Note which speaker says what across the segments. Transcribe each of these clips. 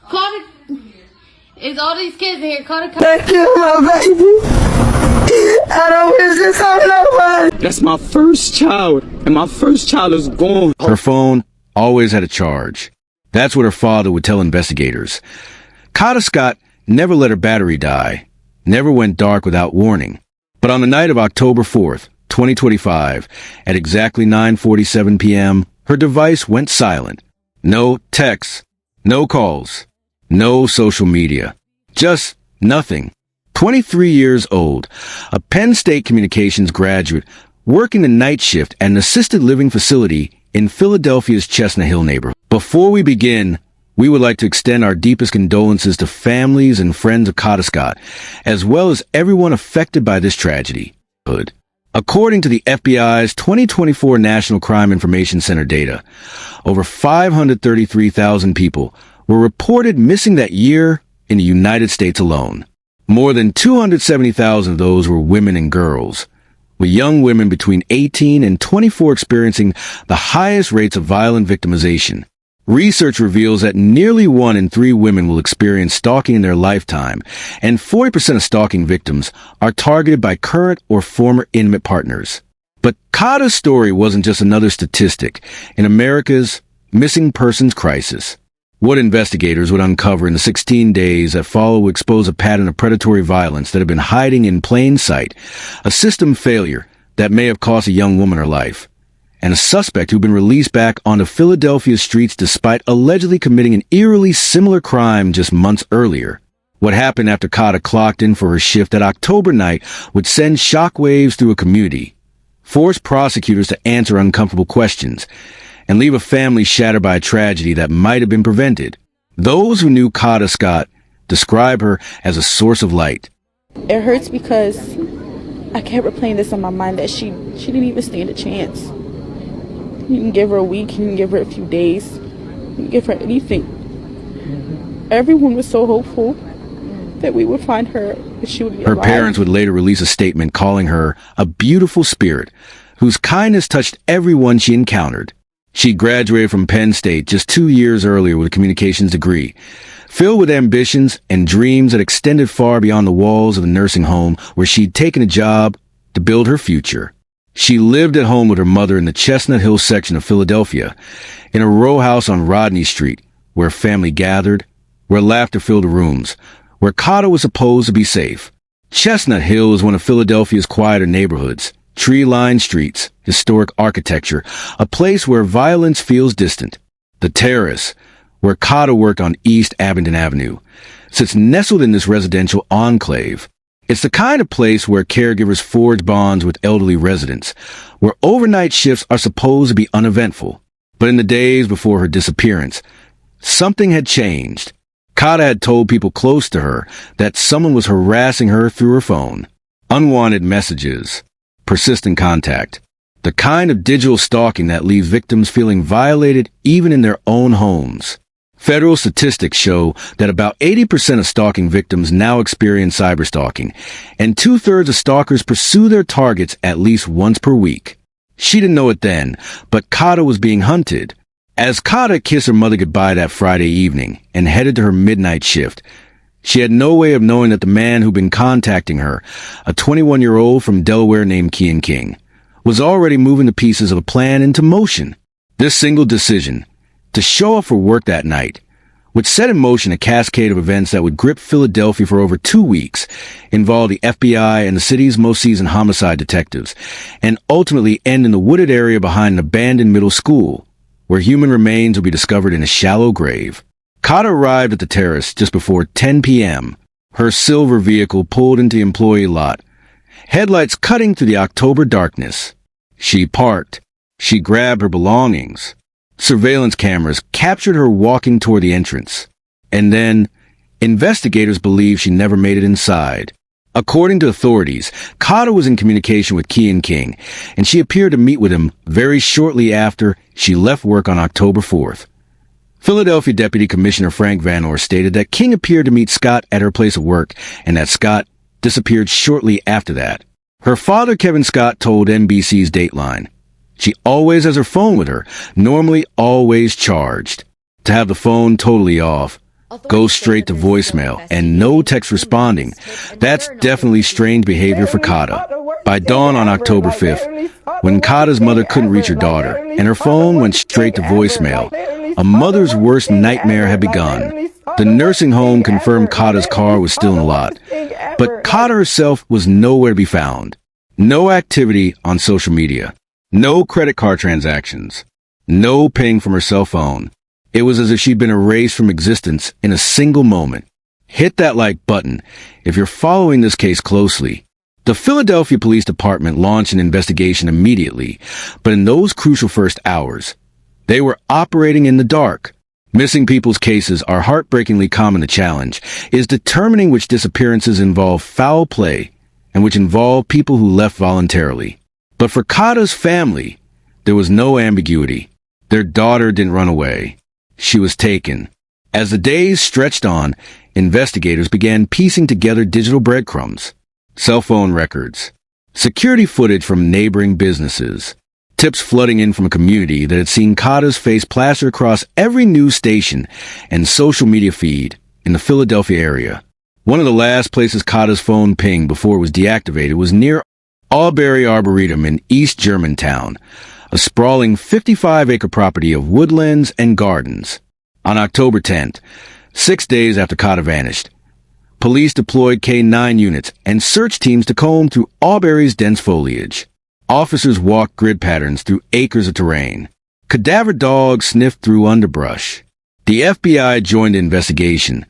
Speaker 1: Kada, it's all these kids in here. Kada.
Speaker 2: Thank you, my baby. I don't wish this on nobody.
Speaker 3: That's my first child, and my first child is gone.
Speaker 4: Her phone always had a charge. That's what her father would tell investigators. Kada Scott never let her battery die, never went dark without warning. But on the night of October 4th, 2025, at exactly 9:47 p.m., her device went silent. No texts, no calls, no social media. Just nothing. 23 years old, a Penn State communications graduate working the night shift at an assisted living facility in Philadelphia's Chestnut Hill neighborhood. Before we begin, we would like to extend our deepest condolences to families and friends of Kada Scott, as well as everyone affected by this tragedy. According to the FBI's 2024 National Crime Information Center data, over 533,000 people were reported missing that year in the United States alone. More than 270,000 of those were women and girls, with young women between 18 and 24 experiencing the highest rates of violent victimization. Research reveals that nearly 1 in 3 women will experience stalking in their lifetime, and 40% of stalking victims are targeted by current or former intimate partners. But Kada's story wasn't just another statistic in America's missing persons crisis. What investigators would uncover in the 16 days that follow will expose a pattern of predatory violence that had been hiding in plain sight, a system failure that may have cost a young woman her life, and a suspect who'd been released back onto Philadelphia's streets despite allegedly committing an eerily similar crime just months earlier. What happened after Kada clocked in for her shift that October night would send shockwaves through a community, force prosecutors to answer uncomfortable questions, and leave a family shattered by a tragedy that might have been prevented. Those who knew Kada Scott describe her as a source of light.
Speaker 5: It hurts because I kept replaying this in my mind that she didn't even stand a chance. You can give her a week, you can give her a few days, you can give her anything. Everyone was so hopeful that we would find her and she would be alive.
Speaker 4: Her parents would later release a statement calling her a beautiful spirit whose kindness touched everyone she encountered. She graduated from Penn State just 2 years earlier with a communications degree, filled with ambitions and dreams that extended far beyond the walls of a nursing home where she'd taken a job to build her future. She lived at home with her mother in the Chestnut Hill section of Philadelphia, in a row house on Rodney Street, where family gathered, where laughter filled the rooms, where Kada was supposed to be safe. Chestnut Hill is one of Philadelphia's quieter neighborhoods. Tree-lined streets, historic architecture, a place where violence feels distant. The Terrace, where Kada worked on East Abingdon Avenue, sits nestled in this residential enclave. It's the kind of place where caregivers forge bonds with elderly residents, where overnight shifts are supposed to be uneventful. But in the days before her disappearance, something had changed. Kada had told people close to her that someone was harassing her through her phone. Unwanted messages. Persistent contact. The kind of digital stalking that leaves victims feeling violated even in their own homes. Federal statistics show that about 80% of stalking victims now experience cyberstalking, and 2/3 of stalkers pursue their targets at least once per week. She didn't know it then, but Kada was being hunted. As Kada kissed her mother goodbye that Friday evening and headed to her midnight shift, she had no way of knowing that the man who'd been contacting her, a 21-year-old from Delaware named Kian King, was already moving the pieces of a plan into motion. This single decision, to show up for work that night, would set in motion a cascade of events that would grip Philadelphia for over 2 weeks, involve the FBI and the city's most seasoned homicide detectives, and ultimately end in the wooded area behind an abandoned middle school, where human remains would be discovered in a shallow grave. Kada arrived at the Terrace just before 10 p.m., her silver vehicle pulled into the employee lot, headlights cutting through the October darkness. She parked. She grabbed her belongings. Surveillance cameras captured her walking toward the entrance. And then, investigators believe she never made it inside. According to authorities, Kada was in communication with Kian King, and she appeared to meet with him very shortly after she left work on October 4th. Philadelphia Deputy Commissioner Frank Van Orr stated that King appeared to meet Scott at her place of work and that Scott disappeared shortly after that. Her father, Kevin Scott, told NBC's Dateline, She always has her phone with her, normally always charged. To have the phone totally off, go straight to voicemail, and no text responding, that's definitely strange behavior for Kada. By dawn on October 5th, when Kada's mother couldn't reach her daughter, and her phone went straight to voicemail, a mother's worst nightmare had begun. The nursing home confirmed Kada's car was still in the lot, but Kada herself was nowhere to be found. No activity on social media. No credit card transactions. No ping from her cell phone. It was as if she'd been erased from existence in a single moment. Hit that like button if you're following this case closely. The Philadelphia Police Department launched an investigation immediately, but in those crucial first hours, they were operating in the dark. Missing people's cases are heartbreakingly common. The challenge is determining which disappearances involve foul play and which involve people who left voluntarily. But for Kada's family, there was no ambiguity. Their daughter didn't run away. She was taken. As the days stretched on, investigators began piecing together digital breadcrumbs, cell phone records, security footage from neighboring businesses, tips flooding in from a community that had seen Kada's face plastered across every news station and social media feed in the Philadelphia area. One of the last places Kada's phone pinged before it was deactivated was near Albury Arboretum in East Germantown, a sprawling 55-acre property of woodlands and gardens. On October 10th, 6 days after Kada vanished, police deployed K-9 units and search teams to comb through Albury's dense foliage. Officers walked grid patterns through acres of terrain. Cadaver dogs sniffed through underbrush. The FBI joined the investigation,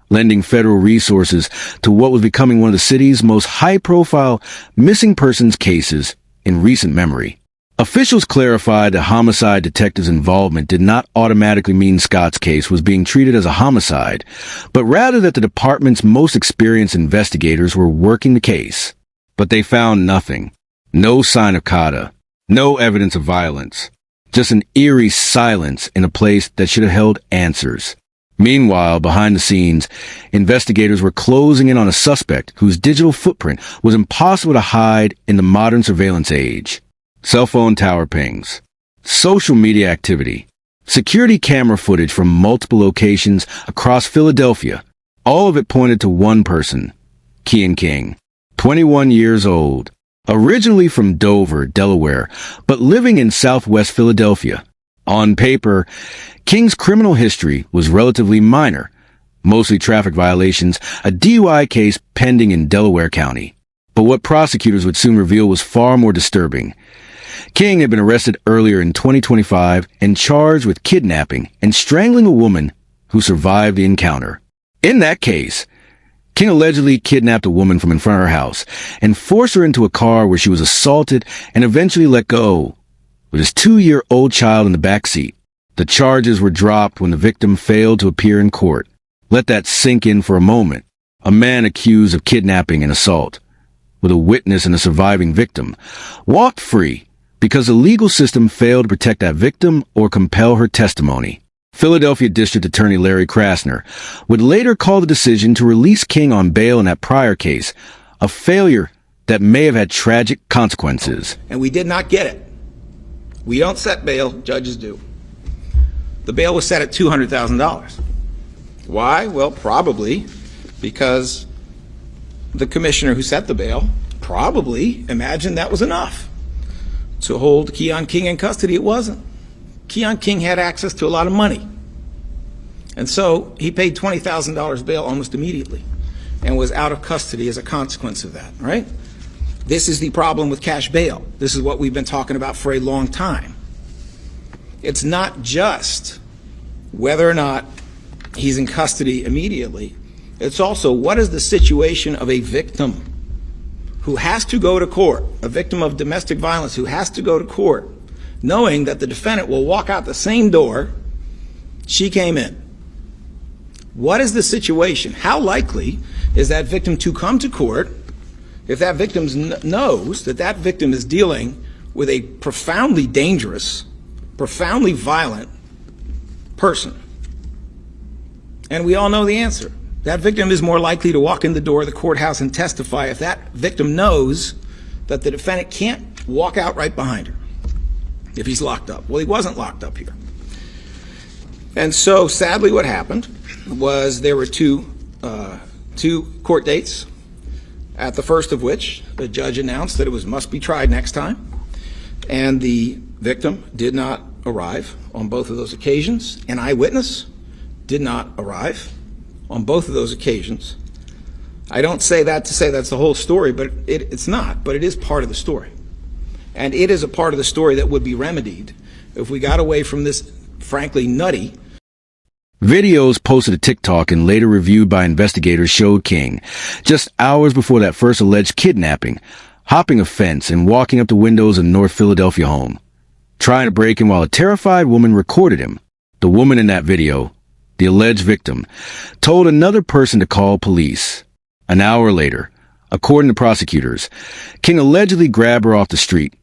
Speaker 4: lending federal resources to what was becoming one of the city's most high-profile missing persons cases in recent memory. Officials clarified that homicide detectives' involvement did not automatically mean Scott's case was being treated as a homicide, but rather that the department's most experienced investigators were working the case. But they found nothing. No sign of Kada. No evidence of violence. Just an eerie silence in a place that should have held answers. Meanwhile, behind the scenes, investigators were closing in on a suspect whose digital footprint was impossible to hide in the modern surveillance age. Cell phone tower pings, social media activity, security camera footage from multiple locations across Philadelphia. All of it pointed to one person, Kian King, 21 years old, originally from Dover, Delaware, but living in southwest Philadelphia. On paper, King's criminal history was relatively minor, mostly traffic violations, a DUI case pending in Delaware County. But what prosecutors would soon reveal was far more disturbing. King had been arrested earlier in 2025 and charged with kidnapping and strangling a woman who survived the encounter. In that case, King allegedly kidnapped a woman from in front of her house and forced her into a car where she was assaulted and eventually let go, with his 2-year-old child in the back seat. The charges were dropped when the victim failed to appear in court. Let that sink in for a moment. A man accused of kidnapping and assault, with a witness and a surviving victim, walked free because the legal system failed to protect that victim or compel her testimony. Philadelphia District Attorney Larry Krasner would later call the decision to release King on bail in that prior case a failure that may have had tragic consequences.
Speaker 6: And we did not get it. We don't set bail, judges do. The bail was set at $200,000. Why? Well, probably because the commissioner who set the bail probably imagined that was enough to hold Keon King in custody. It wasn't. Keon King had access to a lot of money. And so he paid $20,000 bail almost immediately and was out of custody as a consequence of that, right? This is the problem with cash bail. This is what we've been talking about for a long time. It's not just whether or not he's in custody immediately. It's also what is the situation of a victim who has to go to court, a victim of domestic violence who has to go to court, knowing that the defendant will walk out the same door she came in. What is the situation? How likely is that victim to come to court if that victim knows that that victim is dealing with a profoundly dangerous, profoundly violent person? And we all know the answer. That victim is more likely to walk in the door of the courthouse and testify if that victim knows that the defendant can't walk out right behind her. if he's locked up. Well, he wasn't locked up here. And so, sadly, what happened was there were two court dates, at the first of which the judge announced that it must be tried next time, and the victim did not arrive on both of those occasions. An eyewitness did not arrive on both of those occasions. I don't say that to say that's the whole story, but it's not, but it is part of the story. And it is a part of the story that would be remedied if we got away from this, frankly, nutty.
Speaker 4: Videos posted to TikTok and later reviewed by investigators showed King, just hours before that first alleged kidnapping, hopping a fence and walking up the windows of North Philadelphia home, trying to break in while a terrified woman recorded him. The woman in that video, the alleged victim, told another person to call police. An hour later, according to prosecutors, King allegedly grabbed her off the street,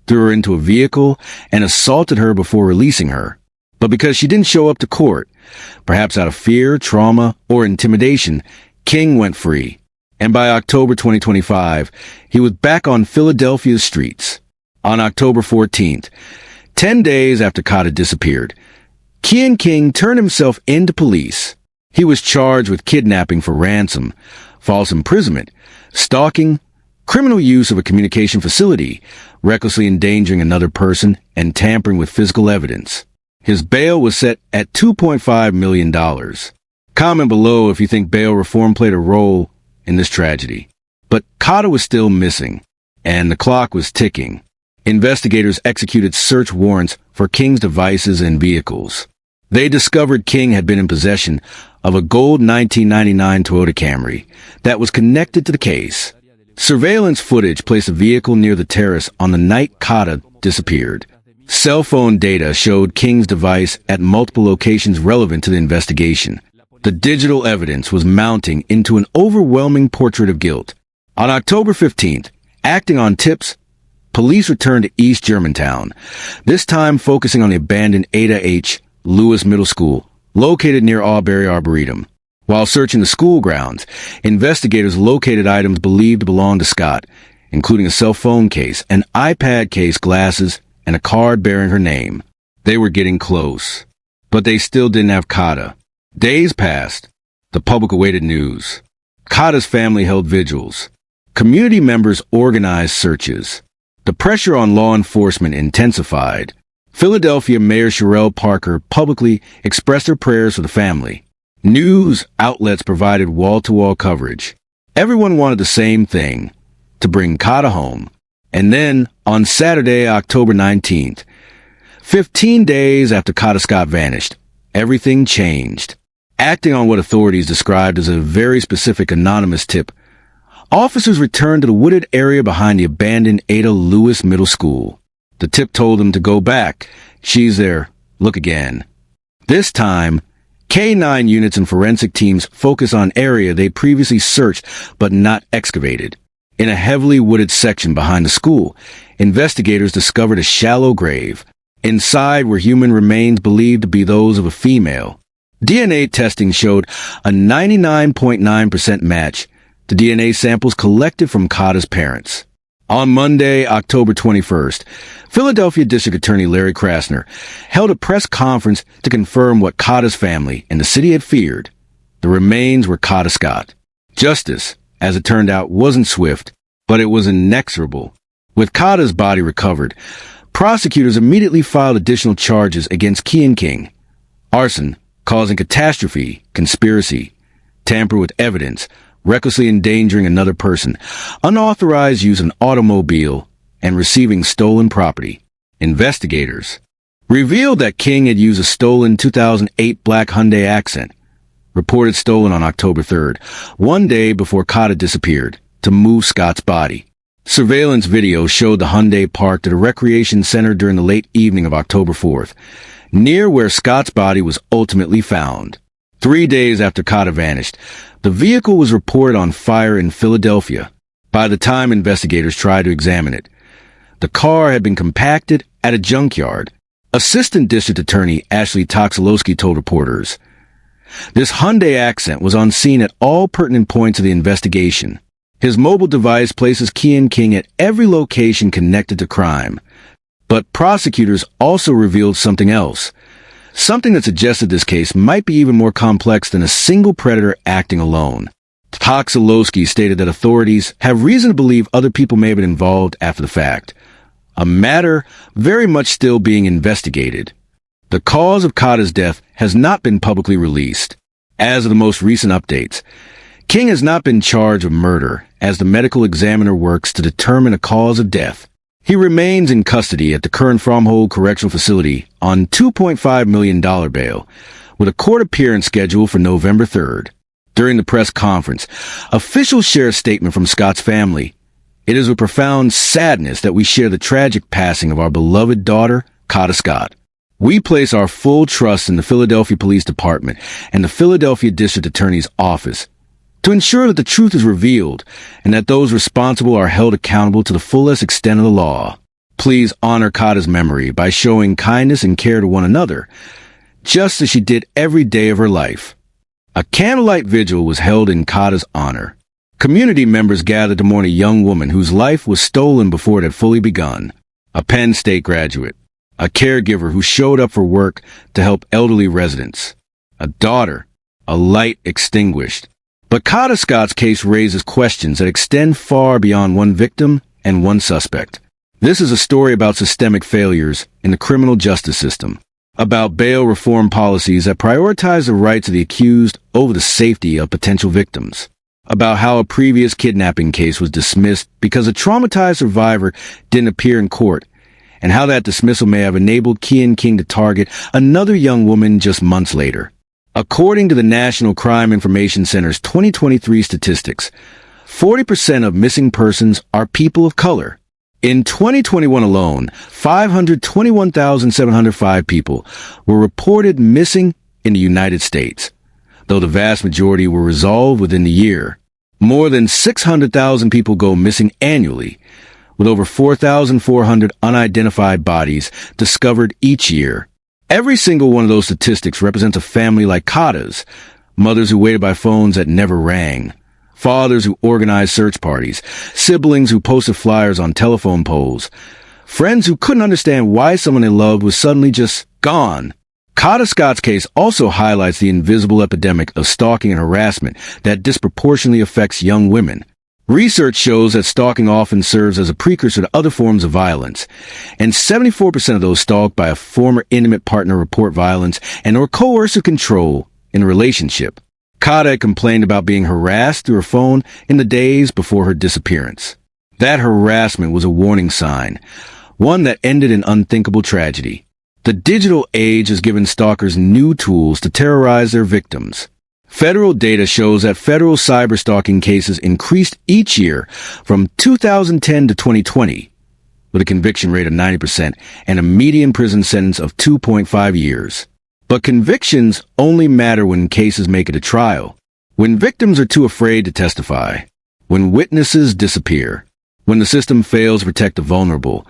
Speaker 4: threw her into a vehicle, and assaulted her before releasing her. But because she didn't show up to court, perhaps out of fear, trauma, or intimidation, King went free. And by October 2025, he was back on Philadelphia's streets. On October 14th, 10 days after Kada disappeared, King turned himself into police. He was charged with kidnapping for ransom, false imprisonment, stalking, criminal use of a communication facility, recklessly endangering another person, and tampering with physical evidence. His bail was set at $2.5 million. Comment below if you think bail reform played a role in this tragedy. But Kada was still missing, and the clock was ticking. Investigators executed search warrants for King's devices and vehicles. They discovered King had been in possession of a gold 1999 Toyota Camry that was connected to the case. Surveillance footage placed a vehicle near the terrace on the night Kada disappeared. Cell phone data showed King's device at multiple locations relevant to the investigation. The digital evidence was mounting into an overwhelming portrait of guilt. On October 15th, acting on tips, police returned to East Germantown, this time focusing on the abandoned Ada H. Lewis Middle School, located near Albury Arboretum. While searching the school grounds, investigators located items believed to belong to Scott, including a cell phone case, an iPad case, glasses, and a card bearing her name. They were getting close, but they still didn't have Kada. Days passed. The public awaited news. Kada's family held vigils. Community members organized searches. The pressure on law enforcement intensified. Philadelphia Mayor Sherelle Parker publicly expressed her prayers for the family. News outlets provided wall-to-wall coverage. Everyone wanted the same thing, to bring Kada home. And then, on Saturday, October 19th, 15 days after Kada Scott vanished, everything changed. Acting on what authorities described as a very specific anonymous tip, officers returned to the wooded area behind the abandoned Ada Lewis Middle School. The tip told them to go back. She's there. Look again. This time, K-9 units and forensic teams focus on area they previously searched but not excavated. In a heavily wooded section behind the school, investigators discovered a shallow grave. Inside were human remains believed to be those of a female. DNA testing showed a 99.9% match to DNA samples collected from Kada's parents. On Monday, October 21st, Philadelphia District Attorney Larry Krasner held a press conference to confirm what Kada's family and the city had feared. The remains were Kada Scott. Justice, as it turned out, wasn't swift, but it was inexorable. With Kada's body recovered, prosecutors immediately filed additional charges against King: arson, causing catastrophe, conspiracy, tamper with evidence, recklessly endangering another person, unauthorized use of an automobile, and receiving stolen property. Investigators revealed that King had used a stolen 2008 black Hyundai Accent, reported stolen on October 3rd, one day before Kada disappeared, to move Scott's body. Surveillance video showed the Hyundai parked at a recreation center during the late evening of October 4th, near where Scott's body was ultimately found. 3 days after Kada vanished, the vehicle was reported on fire in Philadelphia. By the time investigators tried to examine it, the car had been compacted at a junkyard. Assistant District Attorney Ashley Toxilowski told reporters, "This Hyundai Accent was on scene at all pertinent points of the investigation. His mobile device places King at every location connected to crime. But prosecutors also revealed something else. Something that suggested this case might be even more complex than a single predator acting alone. Toxilowski stated that authorities have reason to believe other people may have been involved after the fact. A matter very much still being investigated. The cause of Kada's death has not been publicly released. As of the most recent updates, King has not been charged with murder as the medical examiner works to determine a cause of death. He remains in custody at the current Fromhold Correctional Facility on $2.5 million bail, with a court appearance scheduled for November 3rd. During the press conference, officials share a statement from Scott's family. It is with profound sadness that we share the tragic passing of our beloved daughter, Kada Scott. We place our full trust in the Philadelphia Police Department and the Philadelphia District Attorney's Office to ensure that the truth is revealed and that those responsible are held accountable to the fullest extent of the law. Please honor Kada's memory by showing kindness and care to one another, just as she did every day of her life. A candlelight vigil was held in Kada's honor. Community members gathered to mourn a young woman whose life was stolen before it had fully begun. A Penn State graduate. A caregiver who showed up for work to help elderly residents. A daughter. A light extinguished. But Kada Scott's case raises questions that extend far beyond one victim and one suspect. This is a story about systemic failures in the criminal justice system, about bail reform policies that prioritize the rights of the accused over the safety of potential victims, about how a previous kidnapping case was dismissed because a traumatized survivor didn't appear in court, and how that dismissal may have enabled King to target another young woman just months later. According to the National Crime Information Center's 2023 statistics, 40% of missing persons are people of color. In 2021 alone, 521,705 people were reported missing in the United States, though the vast majority were resolved within the year. More than 600,000 people go missing annually, with over 4,400 unidentified bodies discovered each year. Every single one of those statistics represents a family like Kada's, mothers who waited by phones that never rang, fathers who organized search parties, siblings who posted flyers on telephone poles, friends who couldn't understand why someone they loved was suddenly just gone. Kada Scott's case also highlights the invisible epidemic of stalking and harassment that disproportionately affects young women. Research shows that stalking often serves as a precursor to other forms of violence, and 74% of those stalked by a former intimate partner report violence and or coercive control in a relationship. Kada had complained about being harassed through her phone in the days before her disappearance. That harassment was a warning sign, one that ended in unthinkable tragedy. The digital age has given stalkers new tools to terrorize their victims. Federal data shows that federal cyberstalking cases increased each year from 2010 to 2020, with a conviction rate of 90% and a median prison sentence of 2.5 years. But convictions only matter when cases make it to trial, when victims are too afraid to testify, when witnesses disappear, when the system fails to protect the vulnerable.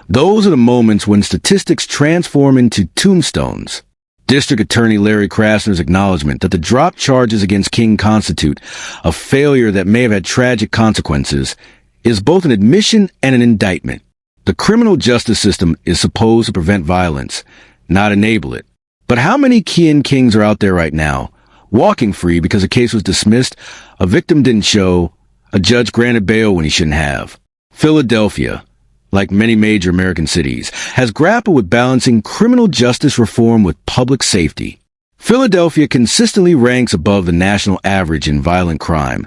Speaker 4: Those are the moments when statistics transform into tombstones. District Attorney Larry Krasner's acknowledgement that the dropped charges against King constitute a failure that may have had tragic consequences is both an admission and an indictment. The criminal justice system is supposed to prevent violence, not enable it. But how many Kings are out there right now, walking free because a case was dismissed, a victim didn't show, a judge granted bail when he shouldn't have? Philadelphia, like many major American cities, has grappled with balancing criminal justice reform with public safety. Philadelphia consistently ranks above the national average in violent crime,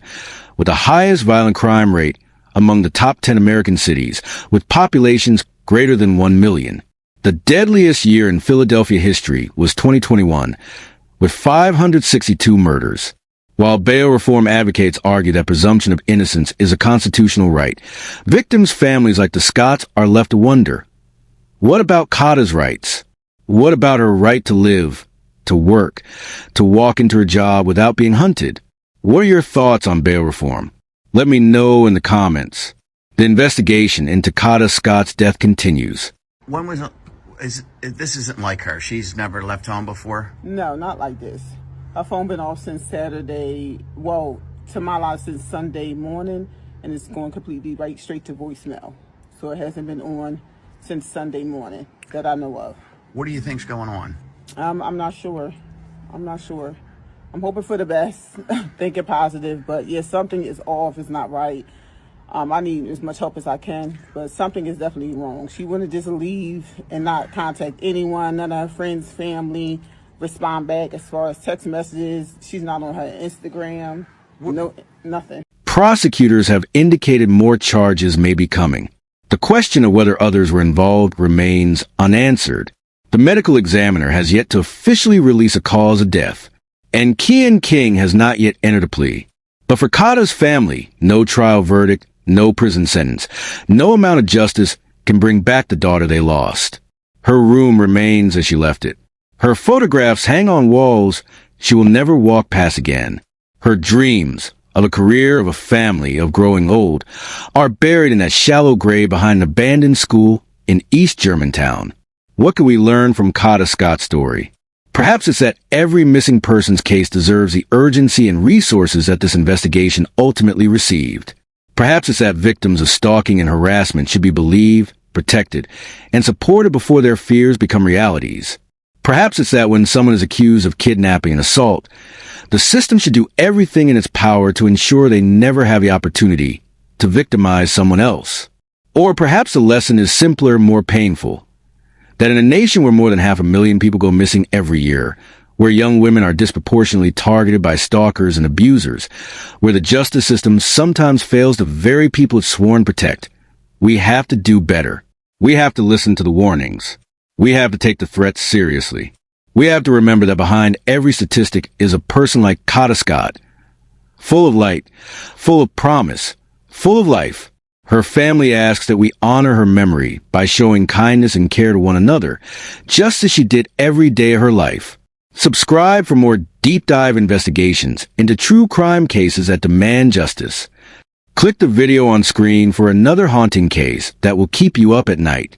Speaker 4: with the highest violent crime rate among the top 10 American cities, with populations greater than 1 million. The deadliest year in Philadelphia history was 2021, with 562 murders. While bail reform advocates argue that presumption of innocence is a constitutional right, victims' families like the Scotts are left to wonder, what about Kada's rights? What about her right to live, to work, to walk into her job without being hunted? What are your thoughts on bail reform? Let me know in the comments. The investigation into Kada Scott's death continues.
Speaker 7: This isn't like her. She's never left home before?
Speaker 8: No, not like this. Her phone been off since Saturday, well, to my knowledge since Sunday morning, and it's going completely right straight to voicemail. So it hasn't been on since Sunday morning that I know of.
Speaker 7: What do you think's going on?
Speaker 8: I'm not sure. I'm hoping for the best, thinking positive, but yeah, something is off, it's not right. I need as much help as I can, but something is definitely wrong. She wouldn't just leave and not contact anyone, none of her friends, family, respond back as far as text messages. She's not on her Instagram, no, nothing.
Speaker 4: Prosecutors have indicated more charges may be coming. The question of whether others were involved remains unanswered. The medical examiner has yet to officially release a cause of death, and Kian King has not yet entered a plea. But for Kada's family, no trial verdict, no prison sentence, no amount of justice can bring back the daughter they lost. Her room remains as she left it. Her photographs hang on walls she will never walk past again. Her dreams of a career, of a family, of growing old, are buried in that shallow grave behind an abandoned school in East Germantown. What can we learn from Kada Scott's story? Perhaps it's that every missing persons case deserves the urgency and resources that this investigation ultimately received. Perhaps it's that victims of stalking and harassment should be believed, protected, and supported before their fears become realities. Perhaps it's that when someone is accused of kidnapping and assault, the system should do everything in its power to ensure they never have the opportunity to victimize someone else. Or perhaps the lesson is simpler, more painful. That in a nation where more than 500,000 people go missing every year, where young women are disproportionately targeted by stalkers and abusers, where the justice system sometimes fails the very people it's sworn to protect, we have to do better. We have to listen to the warnings. We have to take the threats seriously. We have to remember that behind every statistic is a person like Kada Scott, full of light, full of promise, full of life. Her family asks that we honor her memory by showing kindness and care to one another, just as she did every day of her life. Subscribe for more deep dive investigations into true crime cases that demand justice. Click the video on screen for another haunting case that will keep you up at night.